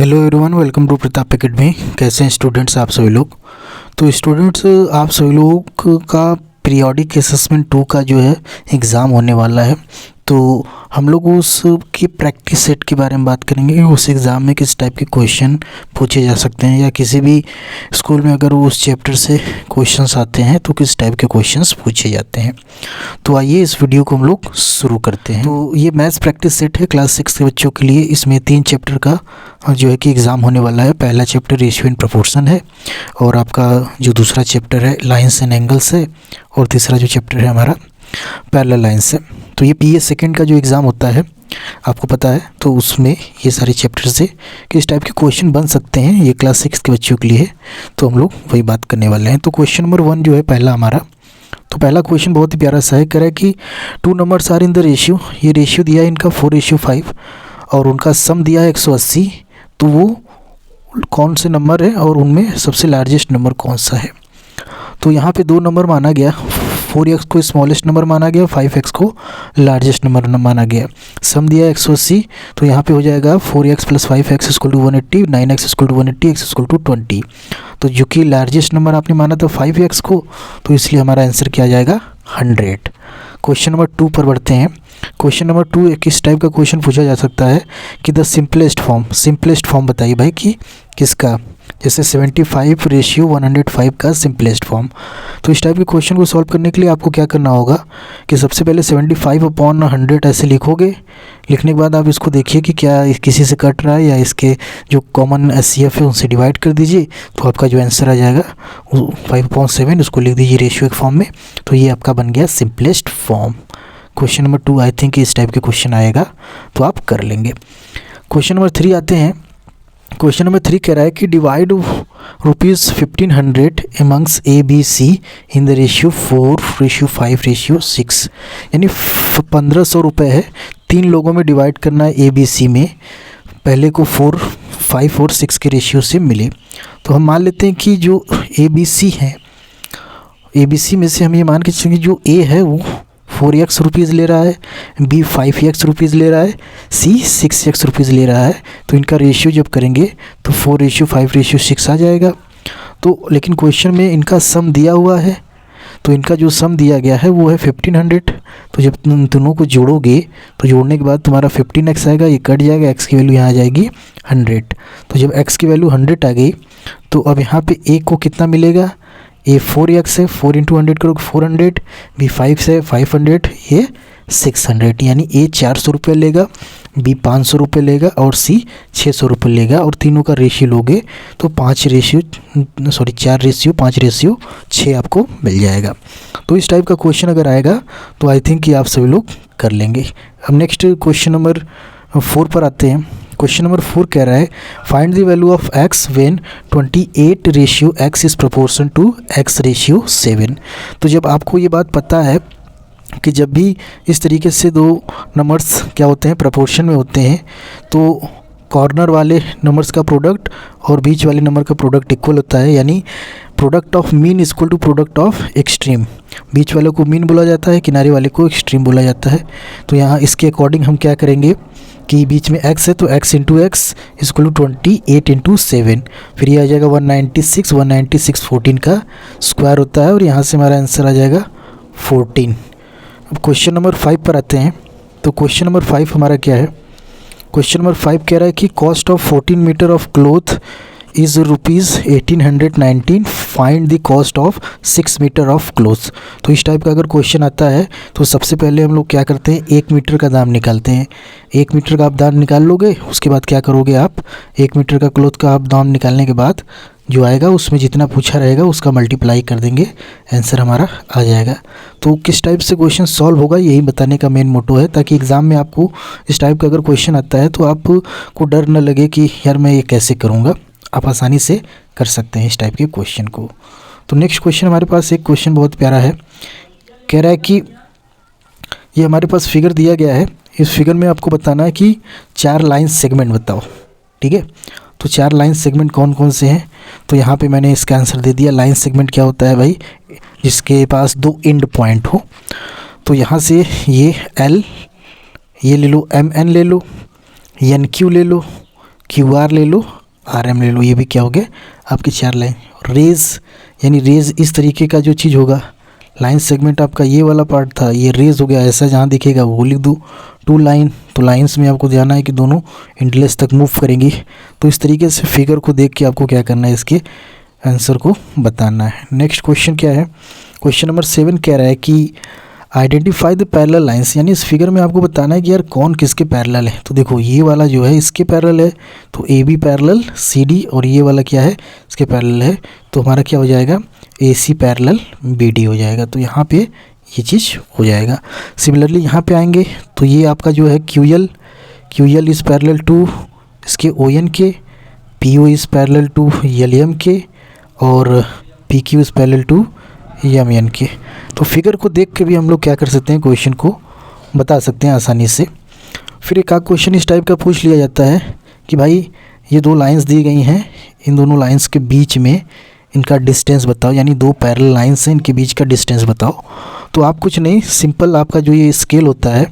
Hello everyone, welcome to Pratap academy. कैसे हैं students आप सभी लोग। तो स्टूडेंट्स, आप सभी लोग का पीरियोडिक असेसमेंट 2 का जो है एग्ज़ाम होने वाला है। तो हम लोग उसकी प्रैक्टिस सेट के बारे में बात करेंगे कि उस एग्ज़ाम में किस टाइप के क्वेश्चन पूछे जा सकते हैं, या किसी भी स्कूल में अगर उस चैप्टर से क्वेश्चंस आते हैं तो किस टाइप के क्वेश्चंस पूछे जाते हैं। तो आइए इस वीडियो को हम लोग शुरू करते हैं। तो ये मैथ्स प्रैक्टिस सेट है क्लास 6 के बच्चों के लिए। इसमें 3 चैप्टर का जो है कि एग्ज़ाम होने वाला है। पहला चैप्टर रेशियो एंड प्रोपोर्शन है, और आपका जो दूसरा चैप्टर है लाइन्स एंड एंगल्स है, और तीसरा जो चैप्टर है हमारा पैरेलल लाइन्स है। तो ये पीए सेकंड का जो एग्ज़ाम होता है आपको पता है, तो उसमें ये सारे चैप्टर से किस टाइप के क्वेश्चन बन सकते हैं, ये क्लास 6 के बच्चों के लिए है। तो हम लोग वही बात करने वाले हैं। तो क्वेश्चन नंबर 1 जो है पहला हमारा, तो पहला क्वेश्चन बहुत ही प्यारा सा है। कह रहा है कि 2 numbers are in the ratio. ये रेशियो दिया है इनका 4:5 और उनका सम दिया है 180। तो वो कौन से नंबर है और उनमें सबसे लार्जेस्ट नंबर कौन सा है। तो यहाँ पे 2 नंबर माना गया, 4x को स्मॉलेस्ट नंबर माना गया, 5x को लार्जेस्ट नंबर माना गया। सम दिया है 180, तो यहाँ पे हो जाएगा 4x + 5x = 180, 9x = 180, x = 20। तो जो कि लार्जेस्ट नंबर आपने माना था 5x को, तो इसलिए हमारा आंसर क्या आ जाएगा 100। क्वेश्चन नंबर 2 पर बढ़ते हैं। क्वेश्चन नंबर 2 किस टाइप का क्वेश्चन पूछा जा सकता है कि द सिंपलेस्ट फॉर्म बताइए भाई कि किसका, जैसे 75:105 का सिंपलेस्ट फॉर्म। तो इस टाइप के क्वेश्चन को सॉल्व करने के लिए आपको क्या करना होगा कि सबसे पहले 75/100 ऐसे लिखोगे। लिखने के बाद आप इसको देखिए कि क्या किसी से कट रहा है या इसके जो कॉमन एचसीएफ है उनसे डिवाइड कर दीजिए, तो आपका जो आंसर आ जाएगा 5/7, उसको लिख दीजिए रेशियो के फॉर्म में। तो ये आपका बन गया simplest form. Question number 2 I think इस टाइप के क्वेश्चन आएगा तो आप कर लेंगे। क्वेश्चन नंबर 3 आते हैं। क्वेश्चन नंबर 3 कह रहा है कि divide ₹1500 amongst A B C in the ratio 4:5:6। यानी 1500 रुपये है, 3 लोगों में डिवाइड करना है ए बी सी में। पहले को 4, 5 और 6 के रेशियो से मिले। तो हम मान लेते हैं कि जो ए बी सी है, ए बी सी में से हम ये मान के चलेंगे जो ए है वो 4x रुपीज़ ले रहा है, बी 5x रुपीज़ ले रहा है, सी 6x रुपीज़ ले रहा है। तो इनका रेशियो जब करेंगे तो 4:5:6 आ जाएगा। तो लेकिन क्वेश्चन में इनका सम दिया हुआ है, तो इनका जो सम दिया गया है वो है 1500। तो जब तुम दोनों को जोड़ोगे तो जोड़ने के बाद तुम्हारा 15x आएगा, ये कट जाएगा, x की वैल्यू यहाँ आ जाएगी 100। तो जब x की वैल्यू 100 आ गई तो अब यहाँ पे a को कितना मिलेगा, ए 4x है, 4 × 100 करोगे 400, बी 5 से 500, ये 600। यानी ए 400 रुपये लेगा, बी 500 रुपये लेगा और सी 600 रुपये लेगा। और तीनों का रेशियो लोगे तो 4:5 आपको मिल जाएगा। तो इस टाइप का क्वेश्चन अगर आएगा तो आई थिंक कि आप सभी लोग कर लेंगे। अब नेक्स्ट क्वेश्चन नंबर 4 पर आते हैं। क्वेश्चन नंबर 4 कह रहा है find the value of x when 28:x is proportion to x:7। तो जब आपको ये बात पता है कि जब भी इस तरीके से 2 नंबर्स क्या होते हैं प्रोपोर्शन में होते हैं, तो कॉर्नर वाले नंबर्स का प्रोडक्ट और बीच वाले नंबर का प्रोडक्ट इक्वल होता है। यानी product of mean equal to product of extreme. बीच वाले को मीन बोला जाता है, किनारे वाले को एक्सट्रीम बोला जाता है। तो यहाँ इसके अकॉर्डिंग हम क्या करेंगे कि बीच में x है तो x × x = 28 × 7। फिर ये आ जाएगा 196, 196 14 का स्क्वायर होता है, और यहाँ से हमारा आंसर आ जाएगा 14। अब क्वेश्चन नंबर 5 पर आते हैं। तो क्वेश्चन नंबर 5 हमारा क्या है, क्वेश्चन नंबर 5 कह रहा है कि cost of 14 metre of cloth is ₹1819। Find the cost of 6 metre of cloth. तो इस टाइप का अगर क्वेश्चन आता है तो सबसे पहले हम लोग क्या करते हैं, 1 मीटर का दाम निकालते हैं। 1 मीटर का आप दाम निकाल लोगे, उसके बाद क्या करोगे आप 1 मीटर का क्लोथ का आप दाम निकालने के बाद जो आएगा उसमें जितना पूछा रहेगा उसका मल्टीप्लाई कर देंगे, आंसर हमारा आ जाएगा। तो किस टाइप से क्वेश्चन सॉल्व होगा यही बताने का मेन मोटो है, ताकि एग्ज़ाम में आपको इस टाइप का अगर क्वेश्चन आता है तो आपको डर न लगे कि यार मैं ये कैसे करूँगा। आप आसानी से कर सकते हैं इस टाइप के क्वेश्चन को। तो नेक्स्ट क्वेश्चन हमारे पास एक क्वेश्चन बहुत प्यारा है। कह रहा है कि ये हमारे पास फिगर दिया गया है, इस फिगर में आपको बताना है कि 4 लाइन सेगमेंट बताओ। ठीक है, तो 4 लाइन सेगमेंट कौन कौन से हैं। तो यहाँ पे मैंने इसका आंसर दे दिया। लाइन सेगमेंट क्या होता है भाई, जिसके पास 2 एंड पॉइंट हो। तो यहाँ से ये L, ये ले लो, MN ले लो, NQ ले लो, QR ले लो, RM ले लो, ये भी क्या हो गया आपकी 4 लाइन। रेज यानी रेज इस तरीके का जो चीज़ होगा, लाइन सेगमेंट आपका ये वाला पार्ट था, ये रेज हो गया, ऐसा जहाँ दिखेगा वो लिख दो। 2 लाइन, तो लाइंस में आपको ध्यान है कि दोनों इंटरलेस तक मूव करेंगी। तो इस तरीके से फिगर को देख के आपको क्या करना है, इसके आंसर को बताना है। नेक्स्ट क्वेश्चन क्या है, क्वेश्चन नंबर 7 कह रहा है कि आइडेंटिफाई द पैरेलल लाइंस, यानी इस फिगर में आपको बताना है कि यार कौन किसके पैरेलल है। तो देखो ये वाला जो है इसके पैरेलल है, तो AB पैरेलल CD, और ये वाला क्या है इसके पैरेलल है, तो हमारा क्या हो जाएगा AC पैरेलल BD हो जाएगा। तो यहाँ पे ये चीज़ हो जाएगा। सिमिलरली यहाँ पे आएंगे तो ये आपका जो है QL इज़ पैरेलल टू इसके ON के, PO is parallel to LM के, और PQ is parallel to MN के। तो फिगर को देख के भी हम लोग क्या कर सकते हैं, क्वेश्चन को बता सकते हैं आसानी से। फिर एक आध क्वेश्चन इस टाइप का पूछ लिया जाता है कि भाई ये 2 लाइंस दी गई हैं, इन दोनों लाइंस के बीच में इनका डिस्टेंस बताओ, यानी 2 पैरेलल लाइंस हैं, इनके बीच का डिस्टेंस बताओ। तो आप कुछ नहीं, सिंपल आपका जो ये स्केल होता है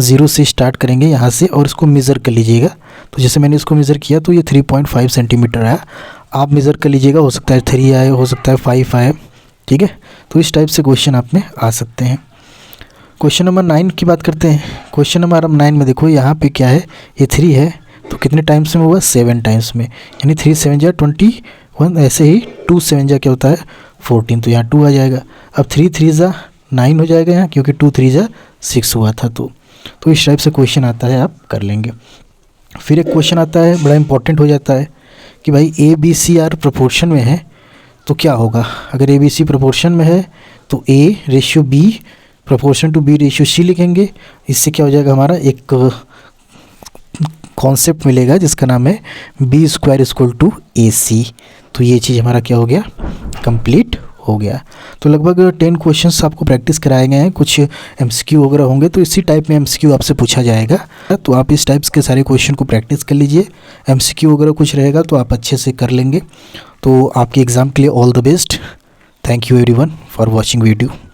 0 से स्टार्ट करेंगे यहाँ से, और इसको मेज़र कर लीजिएगा। तो जैसे मैंने इसको मेज़र किया तो ये 3.5 सेंटीमीटर आया, आप मेज़र कर लीजिएगा, हो सकता है 3 आए, हो सकता है 5 आए, ठीक है। तो इस टाइप से क्वेश्चन आप में आ सकते हैं। क्वेश्चन नंबर 9 की बात करते हैं। क्वेश्चन नंबर 9 में देखो यहाँ पे क्या है, ये 3 है, तो कितने टाइम्स में होगा 7 टाइम्स में, यानी 3 7 जा 21, ऐसे ही 2 7 जा क्या होता है 14, तो यहाँ 2 आ जाएगा। अब 3 3 जा 9 हो जाएगा यहाँ, क्योंकि 2 3 जा 6 हुआ था। तो इस टाइप से क्वेश्चन आता है, आप कर लेंगे। फिर एक क्वेश्चन आता है बड़ा इंपॉर्टेंट हो जाता है कि भाई ABCR प्रोपोर्शन में है तो क्या होगा। अगर ABC प्रोपोर्शन में है तो A/B प्रोपोर्शन टू B/C लिखेंगे। इससे क्या हो जाएगा, हमारा एक कॉन्सेप्ट मिलेगा जिसका नाम है B² = AC। तो ये चीज़ हमारा क्या हो गया, कंप्लीट हो गया। तो लगभग 10 क्वेश्चंस आपको प्रैक्टिस कराए गए हैं, कुछ MCQ वगैरह होंगे, तो इसी टाइप में MCQ आपसे पूछा जाएगा। तो आप इस टाइप्स के सारे क्वेश्चन को प्रैक्टिस कर लीजिए। MCQ वगैरह कुछ रहेगा तो आप अच्छे से कर लेंगे। तो आपके एग्ज़ाम के लिए all the best. Thank you everyone for watching video.